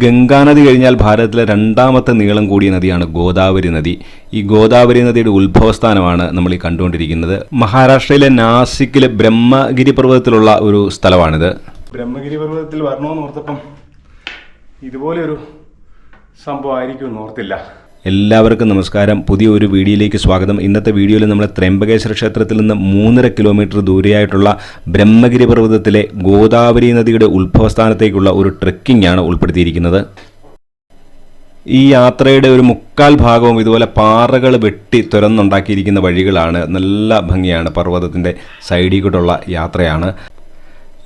ഗംഗാനദി കഴിഞ്ഞാൽ ഭാരതത്തിലെ രണ്ടാമത്തെ നീളം കൂടിയ നദിയാണ് ഗോദാവരി നദി. ഈ ഗോദാവരി നദിയുടെ ഉത്ഭവസ്ഥാനമാണ് നമ്മൾ ഈ കണ്ടുകൊണ്ടിരിക്കുന്നത്. മഹാരാഷ്ട്രയിലെ നാസിക്കിലെ ബ്രഹ്മഗിരി പർവ്വതത്തിലുള്ള ഒരു സ്ഥലമാണിത്. ബ്രഹ്മഗിരി പർവ്വതത്തിൽ വരണമെന്ന് ഓർത്തപ്പം ഇതുപോലെ ഒരു സംഭവം ആയിരിക്കും എന്ന് ഓർത്തില്ല. എല്ലാവർക്കും നമസ്കാരം. പുതിയ ഒരു വീഡിയോയിലേക്ക് സ്വാഗതം. ഇന്നത്തെ വീഡിയോയിൽ നമ്മൾ ത്രയംബകേശ്വര ക്ഷേത്രത്തിൽ നിന്ന് 3.5 കിലോമീറ്റർ ദൂരെയായിട്ടുള്ള ബ്രഹ്മഗിരി പർവ്വതത്തിലെ ഗോദാവരി നദിയുടെ ഉത്ഭവസ്ഥാനത്തേക്കുള്ള ഒരു ട്രെക്കിംഗ് ആണ് ഉൾപ്പെടുത്തിയിരിക്കുന്നത്. ഈ യാത്രയുടെ ഒരു 3/4 ഭാഗവും ഇതുപോലെ പാറകൾ വെട്ടി തുരന്നുണ്ടാക്കിയിരിക്കുന്ന വഴികളാണ്. നല്ല ഭംഗിയാണ്. പർവ്വതത്തിൻ്റെ സൈഡിൽ കൂടെയുള്ള യാത്രയാണ്.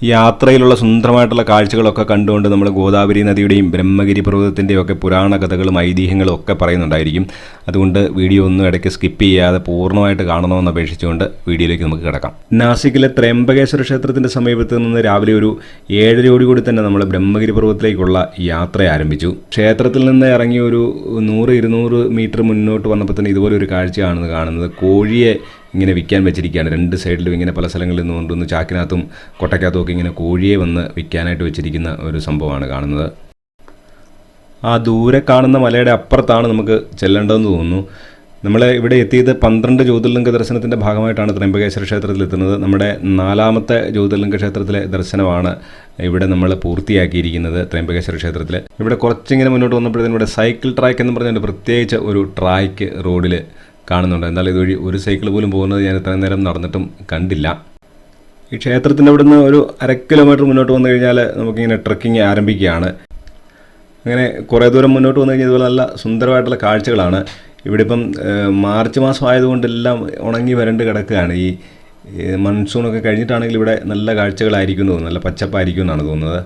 യാത്രയിലുള്ള സുന്ദരമായിട്ടുള്ള കാഴ്ചകളൊക്കെ കണ്ടുകൊണ്ട് നമ്മൾ ഗോദാവരി നദിയുടെയും ബ്രഹ്മഗിരി പർവ്വതത്തിൻ്റെയും ഒക്കെ പുരാണ കഥകളും ഐതിഹ്യങ്ങളും ഒക്കെ പറയുന്നുണ്ടായിരിക്കും. അതുകൊണ്ട് വീഡിയോ ഒന്നും ഇടയ്ക്ക് സ്കിപ്പ് ചെയ്യാതെ പൂർണ്ണമായിട്ട് കാണണമെന്ന് അപേക്ഷിച്ചുകൊണ്ട് വീഡിയോയിലേക്ക് നമുക്ക് കിടക്കാം. നാസിക്കിലെ ത്രയംബകേശ്വര ക്ഷേത്രത്തിൻ്റെ സമീപത്ത് നിന്ന് രാവിലെ ഒരു 7:30 തന്നെ നമ്മൾ ബ്രഹ്മഗിരി പർവ്വതത്തിലേക്കുള്ള യാത്ര ആരംഭിച്ചു. ക്ഷേത്രത്തിൽ നിന്ന് ഇറങ്ങി ഒരു 100-200 മീറ്റർ മുന്നോട്ട് വന്നപ്പോൾ തന്നെ ഇതുപോലെ ഒരു കാഴ്ചയാണ് കാണുന്നത്. കോഴിയെ ഇങ്ങനെ വിൽക്കാൻ വെച്ചിരിക്കുകയാണ്. 2 സൈഡിലും ഇങ്ങനെ പല സ്ഥലങ്ങളിൽ നിന്ന് കൊണ്ടുവന്ന് ചാക്കിനകത്തും കൊട്ടയ്ക്കകത്തും ഒക്കെ ഇങ്ങനെ കോഴിയെ വന്ന് വിൽക്കാനായിട്ട് വെച്ചിരിക്കുന്ന ഒരു സംഭവമാണ് കാണുന്നത്. ആ ദൂരെ കാണുന്ന മലയുടെ അപ്പുറത്താണ് നമുക്ക് ചെല്ലേണ്ടതെന്ന് തോന്നുന്നു. നമ്മൾ ഇവിടെ എത്തിയത് 12 ജ്യോതിർലിംഗ ദർശനത്തിൻ്റെ ഭാഗമായിട്ടാണ് ത്രയംബകേശ്വര ക്ഷേത്രത്തിൽ എത്തുന്നത്. നമ്മുടെ 4ാമത്തെ ജ്യോതിർലിംഗ ക്ഷേത്രത്തിലെ ദർശനമാണ് ഇവിടെ നമ്മൾ പൂർത്തിയാക്കിയിരിക്കുന്നത്. ത്രയംബകേശ്വര ക്ഷേത്രത്തിൽ ഇവിടെ കുറച്ചിങ്ങനെ മുന്നോട്ട് വന്നപ്പോഴത്തേനും ഇവിടെ സൈക്കിൾ ട്രാക്ക് എന്ന് പറഞ്ഞുകൊണ്ട് പ്രത്യേകിച്ച് ഒരു ട്രാക്ക് റോഡിൽ കാണുന്നുണ്ട്. എന്നാൽ ഇതുവഴി ഒരു സൈക്കിൾ പോലും പോകുന്നത് ഞാൻ ഇത്രയും നേരം നടന്നിട്ടും കണ്ടില്ല. ഈ ക്ഷേത്രത്തിൻ്റെ അവിടെ നിന്ന് ഒരു 1/2 കിലോമീറ്റർ മുന്നോട്ട് വന്നു കഴിഞ്ഞാൽ നമുക്കിങ്ങനെ ട്രക്കിംഗ് ആരംഭിക്കുകയാണ്. അങ്ങനെ കുറേ ദൂരം മുന്നോട്ട് വന്നു കഴിഞ്ഞാൽ ഇതുപോലെ നല്ല സുന്ദരമായിട്ടുള്ള കാഴ്ചകളാണ്. ഇവിടെ ഇപ്പം മാർച്ച് മാസം ആയതുകൊണ്ടെല്ലാം ഉണങ്ങി വരണ്ട് കിടക്കുകയാണ്. ഈ മൺസൂണൊക്കെ കഴിഞ്ഞിട്ടാണെങ്കിൽ ഇവിടെ നല്ല കാഴ്ചകളായിരിക്കും തോന്നുന്നു. നല്ല പച്ചപ്പായിരിക്കും എന്നാണ് തോന്നുന്നത്.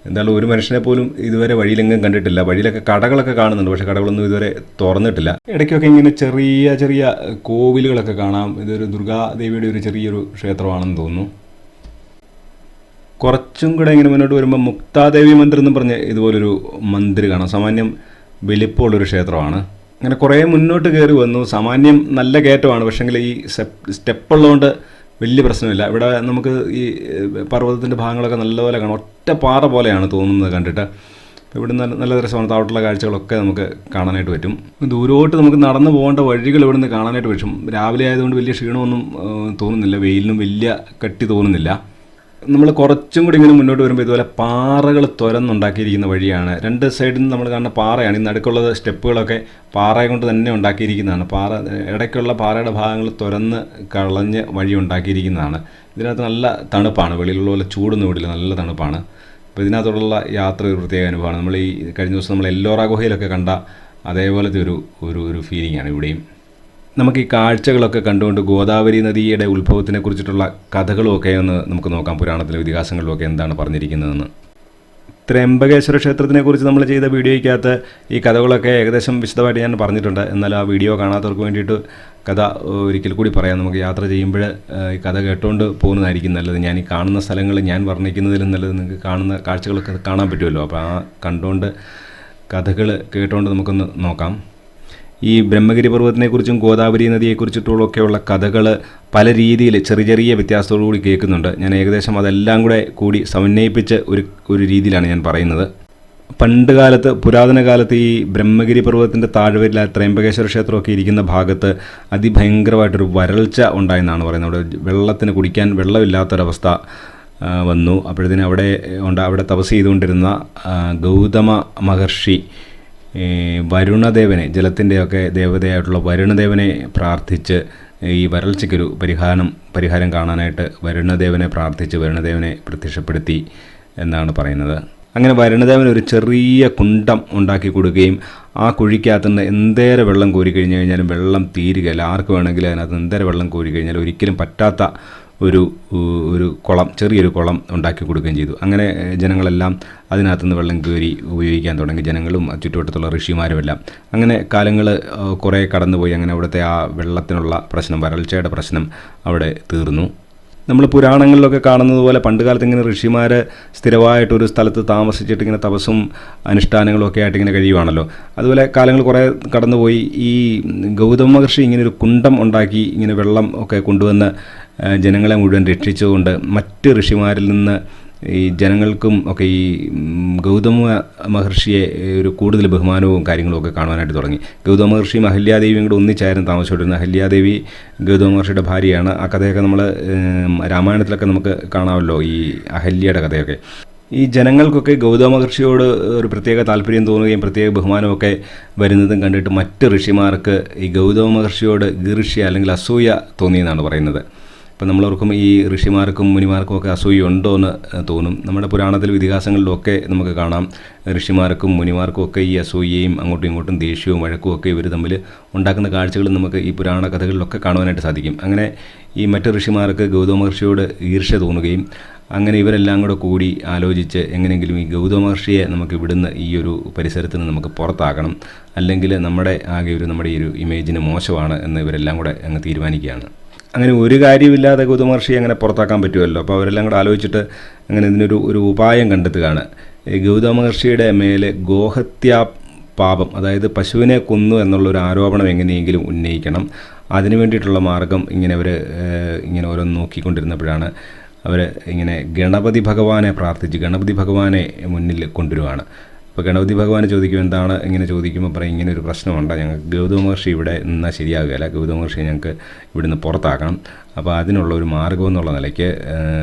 എന്തായാലും ഒരു മനുഷ്യനെ പോലും ഇതുവരെ വഴിയിലെങ്ങും കണ്ടിട്ടില്ല. വഴിയിലൊക്കെ കടകളൊക്കെ കാണുന്നുണ്ട്, പക്ഷേ കടകളൊന്നും ഇതുവരെ തുറന്നിട്ടില്ല. ഇടയ്ക്കൊക്കെ ഇങ്ങനെ ചെറിയ ചെറിയ കോവിലുകളൊക്കെ കാണാം. ഇതൊരു ദുർഗാദേവിയുടെ ഒരു ചെറിയൊരു ക്ഷേത്രമാണെന്ന് തോന്നുന്നു. കുറച്ചും കൂടെ ഇങ്ങനെ മുന്നോട്ട് വരുമ്പോൾ മുക്താദേവി മന്ദിർ എന്നും പറഞ്ഞ് ഇതുപോലൊരു മന്ദിർ കാണാം. സാമാന്യം വലിപ്പമുള്ളൊരു ക്ഷേത്രമാണ്. അങ്ങനെ കുറേ മുന്നോട്ട് കയറി വന്നു. സാമാന്യം നല്ല കയറ്റമാണ്, പക്ഷേങ്കിൽ ഈ സ്റ്റെപ്പുള്ളതുകൊണ്ട് വലിയ പ്രശ്നമില്ല. ഇവിടെ നമുക്ക് ഈ പർവ്വതത്തിൻ്റെ ഭാഗങ്ങളൊക്കെ നല്ലപോലെ കാണാം. ഒറ്റ പാറ പോലെയാണ് തോന്നുന്നത് കണ്ടിട്ട്. ഇവിടെ നല്ല രസമാണ്. താഴോട്ടുള്ള കാഴ്ചകളൊക്കെ നമുക്ക് കാണാനായിട്ട് പറ്റും. ദൂരോട്ട് നമുക്ക് നടന്നു പോകേണ്ട വഴികൾ ഇവിടെ നിന്ന് കാണാനായിട്ട് പറ്റും. രാവിലെ ആയതുകൊണ്ട് വലിയ ക്ഷീണമൊന്നും തോന്നുന്നില്ല. വെയിലിനും വലിയ കട്ടി തോന്നുന്നില്ല. നമ്മൾ കുറച്ചും കൂടി ഇങ്ങനെ മുന്നോട്ട് വരുമ്പോൾ ഇതുപോലെ പാറകൾ തുരന്നുണ്ടാക്കിയിരിക്കുന്ന വഴിയാണ്. 2 സൈഡിൽ നിന്ന് നമ്മൾ കാണുന്ന പാറയാണ്. ഈ നടുക്കുള്ളത് സ്റ്റെപ്പുകളൊക്കെ പാറയെ കൊണ്ട് തന്നെ ഉണ്ടാക്കിയിരിക്കുന്നതാണ്. ഇടയ്ക്കുള്ള പാറയുടെ ഭാഗങ്ങൾ തുരന്ന് കളഞ്ഞ് വഴി ഉണ്ടാക്കിയിരിക്കുന്നതാണ്. ഇതിനകത്ത് നല്ല തണുപ്പാണ്. വെളിയിലുള്ള പോലെ ചൂടൊന്നും ഇവിടില്ല, നല്ല തണുപ്പാണ്. അപ്പോൾ ഇതിനകത്തുള്ള യാത്ര ഒരു പ്രത്യേക അനുഭവമാണ്. നമ്മൾ ഈ കഴിഞ്ഞ ദിവസം നമ്മൾ എല്ലോറ ഗുഹയിലൊക്കെ കണ്ട അതേപോലത്തെ ഒരു ഫീലിംഗാണ് ഇവിടെയും. നമുക്ക് ഈ കാഴ്ചകളൊക്കെ കണ്ടുകൊണ്ട് ഗോദാവരി നദിയുടെ ഉത്ഭവത്തിനെ കുറിച്ചിട്ടുള്ള കഥകളുമൊക്കെ ഒന്ന് നമുക്ക് നോക്കാം. പുരാണത്തിലെ ഇതിഹാസങ്ങളിലൊക്കെ എന്താണ് പറഞ്ഞിരിക്കുന്നതെന്ന്. ത്രയംബകേശ്വര ക്ഷേത്രത്തിനെക്കുറിച്ച് നമ്മൾ ചെയ്ത വീഡിയോയ്ക്കകത്ത് ഈ കഥകളൊക്കെ ഏകദേശം വിശദമായിട്ട് ഞാൻ പറഞ്ഞിട്ടുണ്ട്. എന്നാൽ ആ വീഡിയോ കാണാത്തവർക്ക് വേണ്ടിയിട്ട് കഥ ഒരിക്കൽ കൂടി പറയാം. നമുക്ക് യാത്ര ചെയ്യുമ്പോൾ ഈ കഥ കേട്ടുകൊണ്ട് പോകുന്നതായിരിക്കും നല്ലത്. ഞാൻ ഈ കാണുന്ന സ്ഥലങ്ങൾ ഞാൻ വർണ്ണിക്കുന്നതിലും നല്ലത് നിങ്ങൾക്ക് കാണുന്ന കാഴ്ചകളൊക്കെ കാണാൻ പറ്റുമല്ലോ. അപ്പോൾ ആ കണ്ടുകൊണ്ട് കഥകൾ കേട്ടുകൊണ്ട് നമുക്കൊന്ന് നോക്കാം. ഈ ബ്രഹ്മഗിരി പർവ്വതത്തിനെക്കുറിച്ചും ഗോദാവരി നദിയെക്കുറിച്ചിട്ടുള്ളൊക്കെയുള്ള കഥകൾ പല രീതിയിൽ ചെറിയ വ്യത്യാസത്തോടുകൂടി കേൾക്കുന്നുണ്ട്. ഞാൻ ഏകദേശം അതെല്ലാം കൂടി സമന്വയിപ്പിച്ച് ഒരു രീതിയിലാണ് ഞാൻ പറയുന്നത്. പണ്ട് കാലത്ത്, പുരാതന കാലത്ത് ഈ ബ്രഹ്മഗിരി പർവ്വതത്തിൻ്റെ താഴ്വരയിൽ ത്രയംബകേശ്വര ക്ഷേത്രമൊക്കെ ഇരിക്കുന്ന ഭാഗത്ത് അതിഭയങ്കരമായിട്ടൊരു വരൾച്ച ഉണ്ടായെന്നാണ് പറയുന്നത്. അവിടെ വെള്ളത്തിന് കുടിക്കാൻ വെള്ളമില്ലാത്തൊരവസ്ഥ വന്നു. അപ്പോഴത്തേനും അവിടെ തപസ് ചെയ്തുകൊണ്ടിരുന്ന ഗൗതമ മഹർഷി വരുണദേവനെ, ജലത്തിൻ്റെയൊക്കെ ദേവതയായിട്ടുള്ള വരുണദേവനെ പ്രാർത്ഥിച്ച് ഈ വരൾച്ചയ്ക്കൊരു പരിഹാരം കാണാനായിട്ട് വരുണദേവനെ പ്രാർത്ഥിച്ച് വരുണദേവനെ പ്രത്യക്ഷപ്പെടുത്തി എന്നാണ് പറയുന്നത്. അങ്ങനെ വരുണദേവൻ ഒരു ചെറിയ കുണ്ടം ഉണ്ടാക്കി കൊടുക്കുകയും ആ കുഴിക്കകത്തുനിന്ന് എന്തേരെ വെള്ളം കോരി കഴിഞ്ഞ് കഴിഞ്ഞാലും വെള്ളം തീരുകയില്ല. ആർക്ക് വേണമെങ്കിലും അതിനകത്ത് എന്തേരെ വെള്ളം കോരി കഴിഞ്ഞാൽ ഒരിക്കലും പറ്റാത്ത ഒരു കുളം, ചെറിയൊരു കുളം ഉണ്ടാക്കി കൊടുക്കുകയും ചെയ്തു. അങ്ങനെ ജനങ്ങളെല്ലാം അതിനകത്തുനിന്ന് വെള്ളം കോരി ഉപയോഗിക്കാൻ തുടങ്ങി. ജനങ്ങളും ചുറ്റുവട്ടത്തുള്ള ഋഷിമാരുമെല്ലാം. അങ്ങനെ കാലങ്ങൾ കുറേ കടന്നുപോയി. അങ്ങനെ അവിടുത്തെ ആ വെള്ളത്തിനുള്ള പ്രശ്നം, വരൾച്ചയുടെ പ്രശ്നം അവിടെ തീർന്നു. നമ്മൾ പുരാണങ്ങളിലൊക്കെ കാണുന്നത് പോലെ പണ്ട് കാലത്ത് ഇങ്ങനെ ഋഷിമാർ സ്ഥിരമായിട്ടൊരു സ്ഥലത്ത് താമസിച്ചിട്ട് ഇങ്ങനെ തപസ്സും അനുഷ്ഠാനങ്ങളും ഒക്കെ ആയിട്ട് ഇങ്ങനെ കഴിയുവാണല്ലോ. അതുപോലെ കാലങ്ങൾ കുറേ കടന്നുപോയി. ഈ ഗൗതമ മഹർഷി ഇങ്ങനെ ഒരു കുണ്ടം ഉണ്ടാക്കി ഇങ്ങനെ വെള്ളം ഒക്കെ കൊണ്ടുവന്ന് ജനങ്ങളെ മുഴുവൻ രക്ഷിച്ചുകൊണ്ട് മറ്റ് ഋഷിമാരിൽ നിന്ന് ഈ ജനങ്ങൾക്കും ഒക്കെ ഈ ഗൗതമ മഹർഷിയെ ഒരു കൂടുതൽ ബഹുമാനവും കാര്യങ്ങളും ഒക്കെ കാണുവാനായിട്ട് തുടങ്ങി. ഗൗതമ മഹർഷിയും അഹല്യാദേവിയും കൂടെ ഒന്നിച്ചായിരുന്നു താമസിച്ചുകൊണ്ടിരുന്നത്. അഹല്യാദേവി ഗൗതമ മഹർഷിയുടെ ഭാര്യയാണ്. ആ കഥയൊക്കെ നമ്മൾ രാമായണത്തിലൊക്കെ നമുക്ക് കാണാമല്ലോ, ഈ അഹല്യയുടെ കഥയൊക്കെ. ഈ ജനങ്ങൾക്കൊക്കെ ഗൗതമ മഹർഷിയോട് ഒരു പ്രത്യേക താല്പര്യം തോന്നുകയും പ്രത്യേക ബഹുമാനമൊക്കെ വരുന്നതും കണ്ടിട്ട് മറ്റ് ഋഷിമാർക്ക് ഈ ഗൗതമ മഹർഷിയോട് ഈർഷ്യ അല്ലെങ്കിൽ അസൂയ തോന്നിയെന്നാണ് പറയുന്നത്. ഇപ്പം നമ്മളോർക്കും ഈ ഋഷിമാർക്കും മുനിമാർക്കും ഒക്കെ അസൂയ ഉണ്ടോ എന്ന് തോന്നും. നമ്മുടെ പുരാണത്തിലും ഇതിഹാസങ്ങളിലുമൊക്കെ നമുക്ക് കാണാം ഋഷിമാർക്കും മുനിമാർക്കും ഒക്കെ ഈ അസൂയയും അങ്ങോട്ടും ഇങ്ങോട്ടും ദേഷ്യവും വഴക്കും ഒക്കെ ഇവർ തമ്മിൽ ഉണ്ടാക്കുന്ന കാഴ്ചകൾ നമുക്ക് ഈ പുരാണ കഥകളിലൊക്കെ കാണുവാനായിട്ട് സാധിക്കും. അങ്ങനെ ഈ മറ്റ് ഋഷിമാർക്ക് ഗൗതമ മഹർഷിയോട് ഈർഷ്യ തോന്നുകയും അങ്ങനെ ഇവരെല്ലാം കൂടെ കൂടി ആലോചിച്ച് എങ്ങനെയെങ്കിലും ഈ ഗൗതമ മഹർഷിയെ നമുക്ക് ഇവിടുന്ന് ഈ ഒരു പരിസരത്ത് നിന്ന് നമുക്ക് പുറത്താക്കണം, അല്ലെങ്കിൽ നമ്മുടെ ഈ ഒരു ഇമേജിന് മോശമാണ് എന്ന് ഇവരെല്ലാം കൂടെ അങ്ങ് തീരുമാനിക്കുകയാണ്. അങ്ങനെ ഒരു കാര്യമില്ലാതെ ഗൗതമ മഹർഷിയെ അങ്ങനെ പുറത്താക്കാൻ പറ്റുമല്ലോ. അപ്പോൾ അവരെല്ലാം കൂടെ ആലോചിച്ചിട്ട് അങ്ങനെ ഇതിനൊരു ഉപായം കണ്ടെത്തുകയാണ്. ഈ ഗൗതമ മഹർഷിയുടെ മേലെ ഗോഹത്യ പാപം, അതായത് പശുവിനെ കൊന്നു എന്നുള്ളൊരു ആരോപണം എങ്ങനെയെങ്കിലും ഉന്നയിക്കണം. അതിനു വേണ്ടിയിട്ടുള്ള മാർഗം ഇങ്ങനെ ഓരോന്ന് നോക്കിക്കൊണ്ടിരുന്നപ്പോഴാണ് അവർ ഇങ്ങനെ ഗണപതി ഭഗവാനെ പ്രാർത്ഥിച്ച് ഗണപതി ഭഗവാനെ മുന്നിൽ കൊണ്ടുവരുവാണ്. അപ്പോൾ ഗണപതി ഭഗവാനെ ചോദിക്കും, എന്താണ് ഇങ്ങനെ ചോദിക്കുമ്പോൾ പറയും, ഇങ്ങനെ ഒരു പ്രശ്നമുണ്ട്, ഞങ്ങൾക്ക് ഗൗതമ മഹർഷി ഇവിടെ നിന്നാൽ ശരിയാകുകയില്ല, ഗൗതമ മഹർഷിയെ ഞങ്ങൾക്ക് ഇവിടുന്ന് പുറത്താക്കണം. അപ്പോൾ അതിനുള്ള ഒരു മാർഗം എന്നുള്ള നിലയ്ക്ക്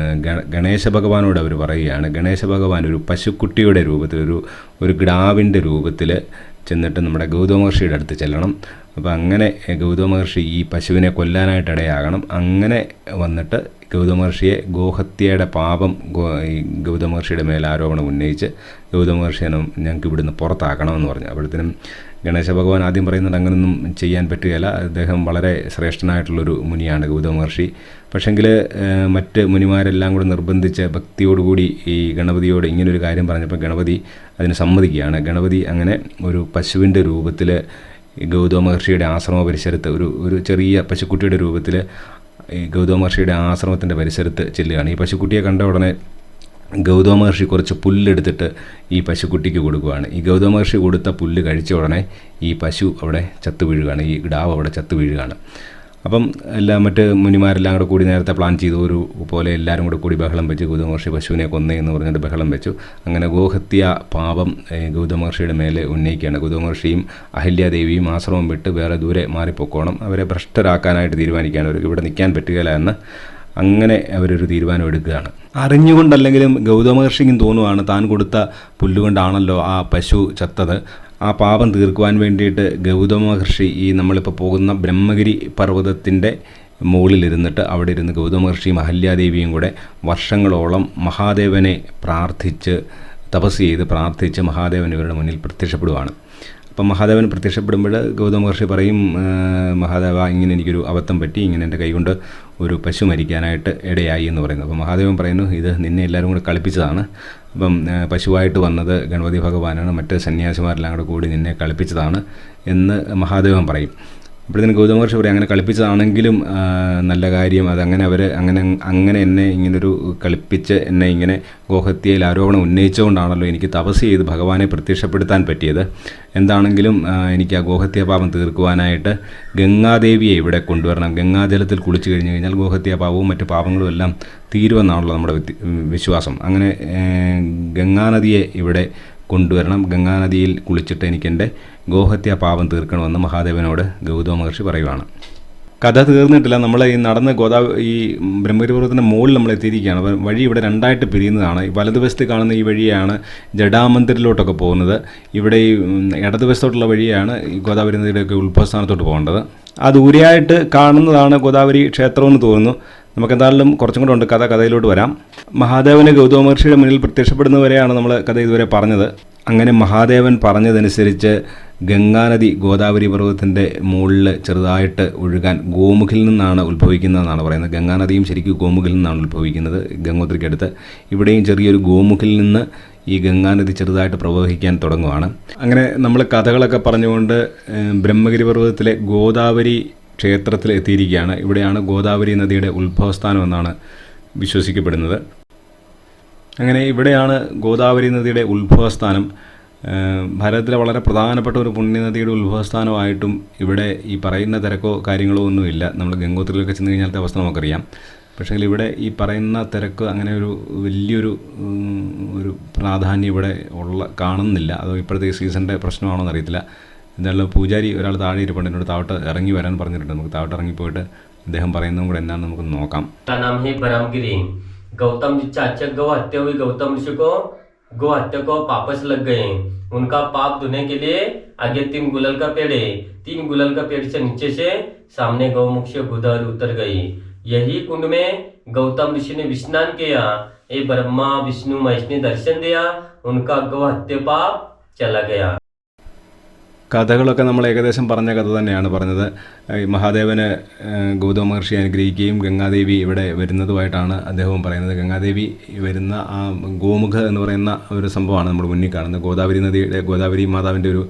ഗണേശ ഭഗവാനോട് അവർ പറയുകയാണ്. ഗണേശ ഭഗവാൻ ഒരു പശുക്കുട്ടിയുടെ രൂപത്തിൽ, ഒരു ഗ്രാവിൻ്റെ രൂപത്തിൽ ചെന്നിട്ട് നമ്മുടെ ഗൗതമ മഹർഷിയുടെ അടുത്ത് ചെല്ലണം. അപ്പോൾ അങ്ങനെ ഗൗതമ മഹർഷി ഈ പശുവിനെ കൊല്ലാനായിട്ട് ഇടയാകണം. അങ്ങനെ വന്നിട്ട് ഗൗതമ മഹർഷിയെ ഗോഹത്യയുടെ പാപം ഗൗതമ മഹർഷിയുടെ മേലെ ആരോപണം ഉന്നയിച്ച് ഗൗതമ മഹർഷിയെ ഞങ്ങൾക്ക് ഇവിടുന്ന് പുറത്താക്കണമെന്ന് പറഞ്ഞു. അപ്പോഴത്തേനും ഗണേശ ഭഗവാൻ ആദ്യം പറയുന്നത് അങ്ങനൊന്നും ചെയ്യാൻ പറ്റുകയില്ല, അദ്ദേഹം വളരെ ശ്രേഷ്ഠനായിട്ടുള്ളൊരു മുനിയാണ് ഗൗതമ മഹർഷി. പക്ഷെങ്കിൽ മറ്റ് മുനിമാരെല്ലാം കൂടി നിർബന്ധിച്ച് ഭക്തിയോടുകൂടി ഈ ഗണപതിയോട് ഇങ്ങനൊരു കാര്യം പറഞ്ഞപ്പോൾ ഗണപതി അതിന് സമ്മതിക്കുകയാണ്. ഗണപതി അങ്ങനെ ഒരു പശുവിൻ്റെ രൂപത്തിൽ ഗൗതമ മഹർഷിയുടെ ആശ്രമ പരിസരത്ത് ഒരു ചെറിയ പശുക്കുട്ടിയുടെ രൂപത്തിൽ ഈ ഗൗതമ മഹർഷിയുടെ ആശ്രമത്തിൻ്റെ പരിസരത്ത് ചെല്ലുകയാണ്. ഈ പശുക്കുട്ടിയെ കണ്ട ഉടനെ ഗൗതമ മഹർഷി കുറച്ച് പുല്ലെടുത്തിട്ട് ഈ പശുക്കുട്ടിക്ക് കൊടുക്കുകയാണ്. ഈ ഗൗതമ മഹർഷി കൊടുത്ത പുല്ല് കഴിച്ച ഉടനെ ഈ പശു അവിടെ ചത്തു വീഴുകയാണ്, ഈ കിടാവ് അവിടെ ചത്തു വീഴുകയാണ്. അപ്പം മറ്റ് മുനിമാരെല്ലാം കൂടെ കൂടി നേരത്തെ പ്ലാൻ ചെയ്തു പോലെ എല്ലാവരും കൂടെ കൂടി ബഹളം വെച്ചു, ഗൗതമ മഹർഷി പശുവിനെ കൊന്നേ എന്ന് പറഞ്ഞിട്ട് ബഹളം വെച്ചു. അങ്ങനെ ഗോഹത്യ പാപം ഗൗതമ മഹർഷിയുടെ മേലെ ഉന്നയിക്കുകയാണ്. ഗൗതമ മഹർഷിയും അഹല്യാദേവിയും ആശ്രമം വിട്ട് വേറെ ദൂരെ മാറിപ്പോക്കോണം, അവരെ ഭ്രഷ്ടരാക്കാനായിട്ട് തീരുമാനിക്കുകയാണ്. അവർക്ക് ഇവിടെ നിൽക്കാൻ പറ്റുകയില്ല എന്ന് അങ്ങനെ അവരൊരു തീരുമാനം എടുക്കുകയാണ്. അറിഞ്ഞുകൊണ്ടല്ലെങ്കിലും ഗൗതമ മഹർഷിക്കും തോന്നുവാണ് താൻ കൊടുത്ത പുല്ലുകൊണ്ടാണല്ലോ ആ പശു ചത്തത്. ആ പാപം തീർക്കുവാൻ വേണ്ടിയിട്ട് ഗൗതമ മഹർഷി ഈ നമ്മളിപ്പോൾ പോകുന്ന ബ്രഹ്മഗിരി പർവ്വതത്തിൻ്റെ മുകളിലിരുന്നിട്ട് അവിടെ ഇരുന്ന് ഗൗതമ മഹർഷിയും അഹല്യാദേവിയും കൂടെ വർഷങ്ങളോളം മഹാദേവനെ തപസ് ചെയ്ത് പ്രാർത്ഥിച്ച് മഹാദേവൻ ഇവരുടെ മുന്നിൽ പ്രത്യക്ഷപ്പെടുവാണ്. അപ്പം മഹാദേവൻ പ്രത്യക്ഷപ്പെടുമ്പോൾ ഗൗതമ മഹർഷി പറയും, മഹാദേവ ഇങ്ങനെ എനിക്കൊരു അബദ്ധം പറ്റി, ഇങ്ങനെ എൻ്റെ കൈകൊണ്ട് ഒരു പശു മരിക്കാനായിട്ട് ഇടയായി എന്ന് പറയുന്നു. അപ്പോൾ മഹാദേവൻ പറയുന്നു, ഇത് നിന്നെ എല്ലാവരും കൂടെ കളിപ്പിച്ചതാണ്. അപ്പം പശുവായിട്ട് വന്നത് ഗണപതി ഭഗവാനാണ്, മറ്റ് സന്യാസിമാരെല്ലാം കൂടെ കൂടി നിന്നെ കളിപ്പിച്ചതാണ് എന്ന് മഹാദേവൻ പറയും. അപ്പോഴത്തേന് ഗൗതമ മഹർഷി പറയും, അങ്ങനെ കളിപ്പിച്ചതാണെങ്കിലും നല്ല കാര്യം, അതങ്ങനെ അങ്ങനെ എന്നെ ഇങ്ങനൊരു കളിപ്പിച്ച് എന്നെ ഇങ്ങനെ ഗോഹത്യയിൽ ആരോപണം ഉന്നയിച്ചുകൊണ്ടാണല്ലോ എനിക്ക് തപസ് ചെയ്ത് ഭഗവാനെ പ്രത്യക്ഷപ്പെടുത്താൻ പറ്റിയത്. എന്താണെങ്കിലും എനിക്ക് ആ ഗോഹത്യ പാപം തീർക്കുവാനായിട്ട് ഗംഗാദേവിയെ ഇവിടെ കൊണ്ടുവരണം. ഗംഗാജലത്തിൽ കുളിച്ചു കഴിഞ്ഞ് കഴിഞ്ഞാൽ ഗോഹത്യ പാപവും മറ്റ് പാപങ്ങളും എല്ലാം തീരുമെന്നാണല്ലോ നമ്മുടെ വിശ്വാസം. അങ്ങനെ ഗംഗാനദിയെ ഇവിടെ കൊണ്ടുവരണം, ഗംഗാനദിയിൽ കുളിച്ചിട്ട് എനിക്കെൻ്റെ ഗോഹത്യ പാപം തീർക്കണമെന്ന് മഹാദേവനോട് ഗൗതമ മഹർഷി പറയുവാണ്. കഥ തീർന്നിട്ടില്ല. നമ്മൾ ഈ നടന്ന് ഈ ബ്രഹ്മഗിരി പർവ്വതത്തിൻ്റെ മുകളിൽ നമ്മൾ എത്തിയിരിക്കുകയാണ്. അപ്പോൾ വഴി ഇവിടെ രണ്ടായിട്ട് പിരിയുന്നതാണ്. ഈ വലതുവശത്ത് കാണുന്ന ഈ വഴിയാണ് ജഡാമന്ദിരിലോട്ടൊക്കെ പോകുന്നത്. ഇവിടെ ഈ ഇടതുവശത്തോട്ടുള്ള വഴിയാണ് ഈ ഗോദാവരി നദിയുടെയൊക്കെ ഉത്ഭവസ്ഥാനത്തോട്ട് പോകേണ്ടത്. ആ ദൂരെയായിട്ട് കാണുന്നതാണ് ഗോദാവരി ക്ഷേത്രമെന്ന് തോന്നുന്നു. നമുക്കെന്തായാലും കുറച്ചും കൂടെ ഉണ്ട്, കഥയിലോട്ട് വരാം. മഹാദേവന് ഗൗതമ മഹർഷിയുടെ മുന്നിൽ പ്രത്യക്ഷപ്പെടുന്നവരെയാണ് നമ്മൾ കഥ ഇതുവരെ പറഞ്ഞത്. അങ്ങനെ മഹാദേവൻ പറഞ്ഞതനുസരിച്ച് ഗംഗാനദി ഗോദാവരി പർവ്വതത്തിൻ്റെ മുകളിൽ ചെറുതായിട്ട് ഒഴുകാൻ ഗോമുഖിൽ നിന്നാണ് ഉത്ഭവിക്കുന്നതെന്നാണ് പറയുന്നത്. ഗംഗാനദിയും ശരിക്കും ഗോമുഖിൽ നിന്നാണ് ഉത്ഭവിക്കുന്നത്, ഗംഗോത്രിക്കടുത്ത്. ഇവിടെയും ചെറിയൊരു ഗോമുഖിൽ നിന്ന് ഈ ഗംഗാനദി ചെറുതായിട്ട് പ്രവഹിക്കാൻ തുടങ്ങുവാണ്. അങ്ങനെ നമ്മൾ കഥകളൊക്കെ പറഞ്ഞുകൊണ്ട് ബ്രഹ്മഗിരി പർവ്വതത്തിലെ ഗോദാവരി ക്ഷേത്രത്തിൽ എത്തിയിരിക്കുകയാണ്. ഇവിടെയാണ് ഗോദാവരി നദിയുടെ ഉത്ഭവസ്ഥാനം എന്നാണ് വിശ്വസിക്കപ്പെടുന്നത്. അങ്ങനെ ഇവിടെയാണ് ഗോദാവരി നദിയുടെ ഉത്ഭവസ്ഥാനം. ഭാരതത്തിലെ വളരെ പ്രധാനപ്പെട്ട ഒരു പുണ്യനദിയുടെ ഉത്ഭവസ്ഥാനമായിട്ടും ഇവിടെ ഈ പറയുന്ന തിരക്കോ കാര്യങ്ങളോ ഒന്നുമില്ല. നമ്മൾ ഗംഗോത്രിയിലൊക്കെ ചെന്ന് കഴിഞ്ഞാലത്തെ അവസ്ഥ നമുക്കറിയാം. പക്ഷേ ഇവിടെ ഈ പറയുന്ന തിരക്ക് അങ്ങനെ ഒരു വലിയൊരു ഒരു പ്രാധാന്യം ഇവിടെ കാണുന്നില്ല. അതോ ഇപ്പോഴത്തെ സീസണിൻ്റെ പ്രശ്നമാണോ എന്നറിയത്തില്ല. എന്തായാലും പൂജാരി ഒരാൾ താഴെ ഇരിപ്പുണ്ട്, എന്നോട് താഴോട്ട് ഇറങ്ങി വരാൻ പറഞ്ഞിട്ടുണ്ട്. നമുക്ക് താഴോട്ട് ഇറങ്ങിപ്പോയിട്ട് അദ്ദേഹം പറയുന്നതും കൂടെ എന്താണെന്ന് നമുക്ക് നോക്കാം. गौतम जी चाचा गौ हत्या हुई, गौतम ऋषि को गौ हत्या को पापस लग गए। उनका पाप धोने के लिए आगे 3 गुलल का पेड़ है, 3 गुलल का पेड़ से नीचे से सामने गौमुख से गोदावरी उतर गई। यही कुंड में गौतम ऋषि ने विस्नान किया। ये ब्रह्मा विष्णु महेश ने दर्शन दिया, उनका गौ हत्या पाप चला गया. കഥകളൊക്കെ നമ്മൾ ഏകദേശം പറഞ്ഞ കഥ തന്നെയാണ് പറഞ്ഞത്. മഹാദേവന് ഗൗതമ മഹർഷി അനുഗ്രഹിക്കുകയും ഗംഗാദേവി ഇവിടെ വരുന്നതുമായിട്ടാണ് അദ്ദേഹവും പറയുന്നത്. ഗംഗാദേവി വരുന്ന ആ ഗോമുഖ എന്ന് പറയുന്ന ഒരു സംഭവമാണ് നമ്മൾ മുന്നിൽ കാണുന്നത്. ഗോദാവരി മാതാവിൻ്റെ ഒരു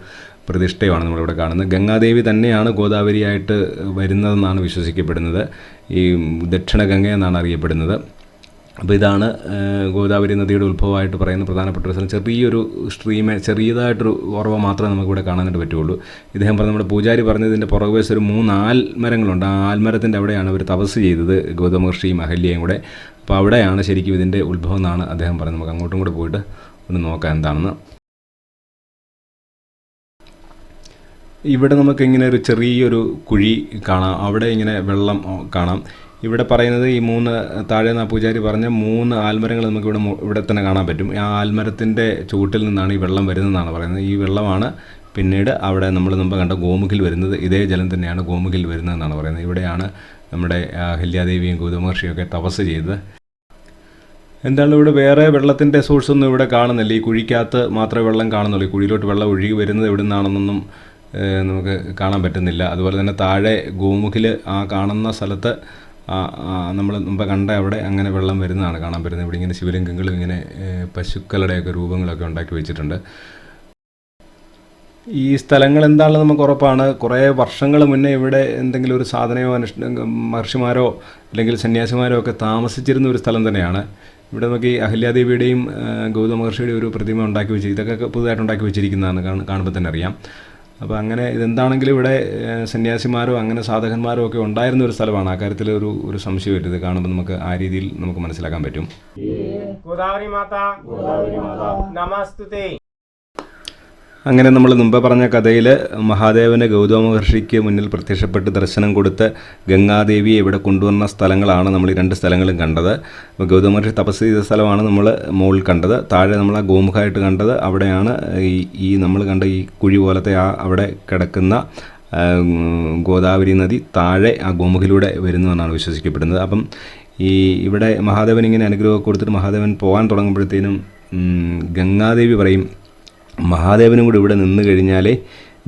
പ്രതിഷ്ഠയാണ് നമ്മളിവിടെ കാണുന്നത്. ഗംഗാദേവി തന്നെയാണ് ഗോദാവരിയായിട്ട് വരുന്നതെന്നാണ് വിശ്വസിക്കപ്പെടുന്നത്. ഈ ദക്ഷിണ ഗംഗ എന്നാണ് അറിയപ്പെടുന്നത്. അപ്പോൾ ഇതാണ് ഗോദാവരി നദിയുടെ ഉത്ഭവമായിട്ട് പറയുന്ന പ്രധാനപ്പെട്ട ഒരു സ്ഥലം. ചെറിയൊരു ചെറിയതായിട്ടൊരു ഉറവ മാത്രമേ നമുക്കിവിടെ കാണാനായിട്ട് പറ്റുള്ളൂ. ഇദ്ദേഹം പറഞ്ഞ നമ്മുടെ പൂജാരി പറഞ്ഞതിൻ്റെ പുറകുവശം ഒരു 3 ആൽമരങ്ങളുണ്ട്. ആ ആൽമരത്തിൻ്റെ അവിടെയാണ് അവർ തപസ് ചെയ്തത്, ഗൗതമ മഹർഷിയും അഹല്യയും കൂടെ. അപ്പോൾ അവിടെയാണ് ശരിക്കും ഇതിൻ്റെ ഉത്ഭവം എന്നാണ് അദ്ദേഹം പറഞ്ഞത്. നമുക്ക് അങ്ങോട്ടും കൂടെ പോയിട്ട് ഒന്ന് നോക്കാം എന്താണെന്ന്. ഇവിടെ നമുക്കിങ്ങനെ ഒരു ചെറിയൊരു കുഴി കാണാം, അവിടെ ഇങ്ങനെ വെള്ളം കാണാം. ഇവിടെ പറയുന്നത് ഈ 3 താഴെ നിന്ന് പൂജാരി പറഞ്ഞ 3 ആൽമരങ്ങൾ നമുക്ക് ഇവിടെ തന്നെ കാണാൻ പറ്റും. ആ ആൽമരത്തിൻ്റെ ചുവട്ടിൽ നിന്നാണ് ഈ വെള്ളം വരുന്നതെന്നാണ് പറയുന്നത്. ഈ വെള്ളമാണ് പിന്നീട് അവിടെ നമ്മൾ മുമ്പ് കണ്ട ഗോമുഖിൽ വരുന്നത്. ഇതേ ജലം തന്നെയാണ് ഗോമുഖിൽ വരുന്നതെന്നാണ് പറയുന്നത്. ഇവിടെയാണ് നമ്മുടെ അഹല്യാദേവിയും ഗൗതമ മഹർഷിയൊക്കെ തപസ് ചെയ്തത്. എന്തായാലും ഇവിടെ വേറെ വെള്ളത്തിൻ്റെ സോഴ്സൊന്നും ഇവിടെ കാണുന്നില്ല. ഈ കുഴിക്കകത്ത് മാത്രമേ വെള്ളം കാണുന്നുള്ളൂ. ഈ കുഴിയിലോട്ട് വെള്ളം ഒഴുകി വരുന്നത് എവിടെ നിന്നാണെന്നൊന്നും നമുക്ക് കാണാൻ പറ്റുന്നില്ല. അതുപോലെ തന്നെ താഴെ ഗോമുഖിൽ ആ കാണുന്ന സ്ഥലത്ത് നമ്മൾ മുമ്പ് കണ്ട അവിടെ അങ്ങനെ വെള്ളം വരുന്നതാണ് കാണാൻ പറ്റുന്നത്. ഇവിടെ ഇങ്ങനെ ശിവലിംഗങ്ങളും ഇങ്ങനെ പശുക്കളുടെയൊക്കെ രൂപങ്ങളൊക്കെ ഉണ്ടാക്കി വെച്ചിട്ടുണ്ട്. ഈ സ്ഥലങ്ങൾ എന്താണെന്ന് നമുക്ക് ഉറപ്പാണ്. കുറേ വർഷങ്ങൾ മുന്നേ ഇവിടെ എന്തെങ്കിലും ഒരു സാധനയോ മഹർഷിമാരോ അല്ലെങ്കിൽ സന്യാസിമാരോ ഒക്കെ താമസിച്ചിരുന്ന ഒരു സ്ഥലം തന്നെയാണ്. ഇവിടെ നമുക്ക് ഈ അഹല്യാദേവിയുടെയും ഗൗതമ മഹർഷിയുടെയും ഒരു പ്രതിമ ഉണ്ടാക്കി വെച്ച് ഇതൊക്കെ പുതുതായിട്ട് ഉണ്ടാക്കി വെച്ചിരിക്കുന്നതാണ് കാണുമ്പോൾ തന്നെ അറിയാം. അപ്പോൾ അങ്ങനെ ഇതെന്താണെങ്കിലും ഇവിടെ സന്യാസിമാരോ അങ്ങനെ സാധകന്മാരോ ഒക്കെ ഉണ്ടായിരുന്ന ഒരു സ്ഥലമാണ്. ആ കാര്യത്തിൽ ഒരു സംശയമില്ല. ഇത് കാണുമ്പോൾ നമുക്ക് ആ രീതിയിൽ നമുക്ക് മനസ്സിലാക്കാൻ പറ്റും. ഗോദാവരി മാതാ നമസ്തുതേ. അങ്ങനെ നമ്മൾ മുമ്പ് പറഞ്ഞ കഥയിൽ മഹാദേവന് ഗൗതമ മഹർഷിക്ക് മുന്നിൽ പ്രത്യക്ഷപ്പെട്ട് ദർശനം കൊടുത്ത് ഗംഗാദേവിയെ ഇവിടെ കൊണ്ടുവന്ന സ്ഥലങ്ങളാണ് നമ്മൾ ഈ 2 സ്ഥലങ്ങളും കണ്ടത്. അപ്പോൾ ഗൗതമ മഹർഷി തപസ് ചെയ്ത സ്ഥലമാണ് നമ്മൾ മുകളിൽ കണ്ടത്. താഴെ നമ്മൾ ആ ഗോമുഖമായിട്ട് കണ്ടത് അവിടെയാണ് ഈ നമ്മൾ കണ്ട ഈ കുഴി പോലത്തെ അവിടെ കിടക്കുന്ന ഗോദാവരി നദി താഴെ ആ ഗോമുഖിലൂടെ വരുന്നതെന്നാണ് വിശ്വസിക്കപ്പെടുന്നത്. അപ്പം ഇവിടെ മഹാദേവൻ ഇങ്ങനെ അനുഗ്രഹം കൊടുത്തിട്ട് മഹാദേവൻ പോകാൻ തുടങ്ങുമ്പോഴത്തേനും ഗംഗാദേവി പറയും, മഹാദേവനും കൂടി ഇവിടെ നിന്ന് കഴിഞ്ഞാലേ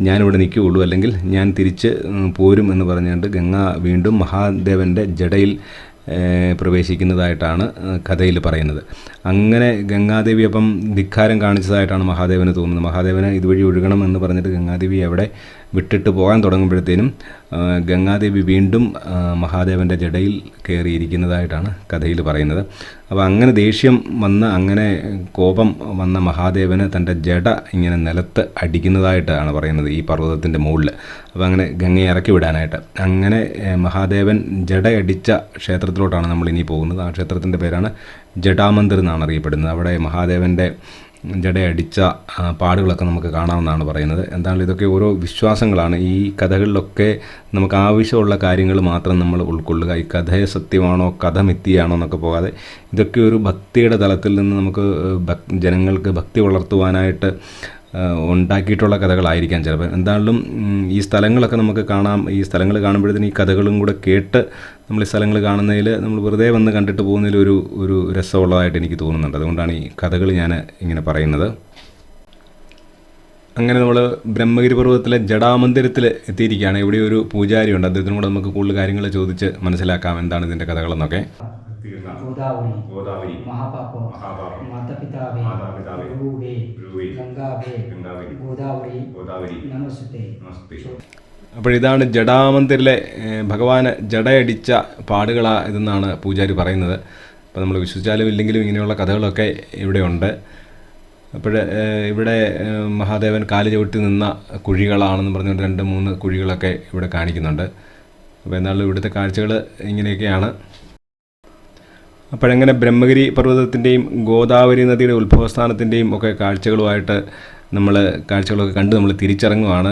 ഞാനിവിടെ നിൽക്കുകയുള്ളൂ, അല്ലെങ്കിൽ ഞാൻ തിരിച്ച് പോരും എന്ന് പറഞ്ഞുകൊണ്ട് ഗംഗ വീണ്ടും മഹാദേവൻ്റെ ജടയിൽ പ്രവേശിക്കുന്നതായിട്ടാണ് കഥയിൽ പറയുന്നത്. അങ്ങനെ ഗംഗാദേവി അപ്പം ധിക്കാരം കാണിച്ചതായിട്ടാണ് മഹാദേവന് തോന്നുന്നത്. മഹാദേവന് ഇതുവഴി ഒഴുകണം എന്ന് പറഞ്ഞിട്ട് ഗംഗാദേവി അവിടെ വിട്ടിട്ട് പോകാൻ തുടങ്ങുമ്പോഴത്തേനും ഗംഗാദേവി വീണ്ടും മഹാദേവൻ്റെ ജടയിൽ കയറിയിരിക്കുന്നതായിട്ടാണ് കഥയിൽ പറയുന്നത്. അപ്പോൾ അങ്ങനെ ദേഷ്യം വന്ന് അങ്ങനെ കോപം വന്ന മഹാദേവന് തൻ്റെ ജട ഇങ്ങനെ നിലത്ത് അടിക്കുന്നതായിട്ടാണ് പറയുന്നത് ഈ പർവ്വതത്തിൻ്റെ മുകളിൽ. അപ്പോൾ അങ്ങനെ ഗംഗയെ ഇറക്കി വിടാനായിട്ട് അങ്ങനെ മഹാദേവൻ ജടയടിച്ച ക്ഷേത്രത്തിലോട്ടാണ് നമ്മൾ ഇനി പോകുന്നത്. ആ ക്ഷേത്രത്തിൻ്റെ പേരാണ് ജടാമന്ദിർ എന്നാണ് അറിയപ്പെടുന്നത്. അവിടെ മഹാദേവൻ്റെ ജടയടിച്ച പാടുകളൊക്കെ നമുക്ക് കാണാമെന്നാണ് പറയുന്നത്. എന്തായാലും ഇതൊക്കെ ഓരോ വിശ്വാസങ്ങളാണ്. ഈ കഥകളിലൊക്കെ നമുക്ക് ആവശ്യമുള്ള കാര്യങ്ങൾ മാത്രം നമ്മൾ ഉൾക്കൊള്ളുക. ഈ കഥയെ സത്യമാണോ കഥ മിഥ്യയാണോ എന്നൊക്കെ പോകാതെ ഇതൊക്കെ ഒരു ഭക്തിയുടെ തലത്തിൽ നിന്ന് നമുക്ക് ജനങ്ങൾക്ക് ഭക്തി വളർത്തുവാനായിട്ട് ഉണ്ടാക്കിയിട്ടുള്ള കഥകളായിരിക്കാം ചിലപ്പോൾ. എന്തായാലും ഈ സ്ഥലങ്ങളൊക്കെ നമുക്ക് കാണാം. ഈ സ്ഥലങ്ങൾ കാണുമ്പോഴത്തേന് ഈ കഥകളും കൂടെ കേട്ട് നമ്മൾ ഈ സ്ഥലങ്ങൾ കാണുന്നതിൽ നമ്മൾ വെറുതെ വന്ന് കണ്ടിട്ട് പോകുന്നതിൽ ഒരു രസമുള്ളതായിട്ട് എനിക്ക് തോന്നുന്നുണ്ട്. അതുകൊണ്ടാണ് ഈ കഥകൾ ഞാൻ ഇങ്ങനെ പറയുന്നത്. അങ്ങനെ നമ്മൾ ബ്രഹ്മഗിരി പർവ്വതത്തിലെ ജടാമന്ദിരത്തിൽ എത്തിയിരിക്കുകയാണ്. ഇവിടെ ഒരു പൂജാരിയുണ്ട്. അദ്ദേഹത്തിനും കൂടെ നമുക്ക് കൂടുതൽ കാര്യങ്ങൾ ചോദിച്ച് മനസ്സിലാക്കാം എന്താണ് ഇതിൻ്റെ കഥകളെന്നൊക്കെ. गोदावरी महापापो माता पितावे गुरुवे गंगावे गोदावरी नमस्ते. അപ്പോഴിതാണ് ജടാമന്ദിരിലെ ഭഗവാന് ജടയടിച്ച ഇതെന്നാണ് പൂജാരി പറയുന്നത്. അപ്പോൾ നമ്മൾ വിശ്വസിച്ചാലും ഇല്ലെങ്കിലും ഇങ്ങനെയുള്ള കഥകളൊക്കെ ഇവിടെയുണ്ട്. അപ്പോൾ ഇവിടെ മഹാദേവൻ കാല് ചവിട്ടി നിന്ന കുഴികളാണെന്ന് പറഞ്ഞുകൊണ്ട് 2-3 കുഴികളൊക്കെ ഇവിടെ കാണിക്കുന്നുണ്ട്. അപ്പോൾ എന്നാലും ഇവിടുത്തെ കാഴ്ചകൾ ഇങ്ങനെയൊക്കെയാണ്. അപ്പോഴങ്ങനെ ബ്രഹ്മഗിരി പർവ്വതത്തിൻ്റെയും ഗോദാവരി നദിയുടെ ഉത്ഭവസ്ഥാനത്തിൻ്റെയും ഒക്കെ കാഴ്ചകളൊക്കെ കണ്ട് നമ്മൾ തിരിച്ചിറങ്ങുവാണ്.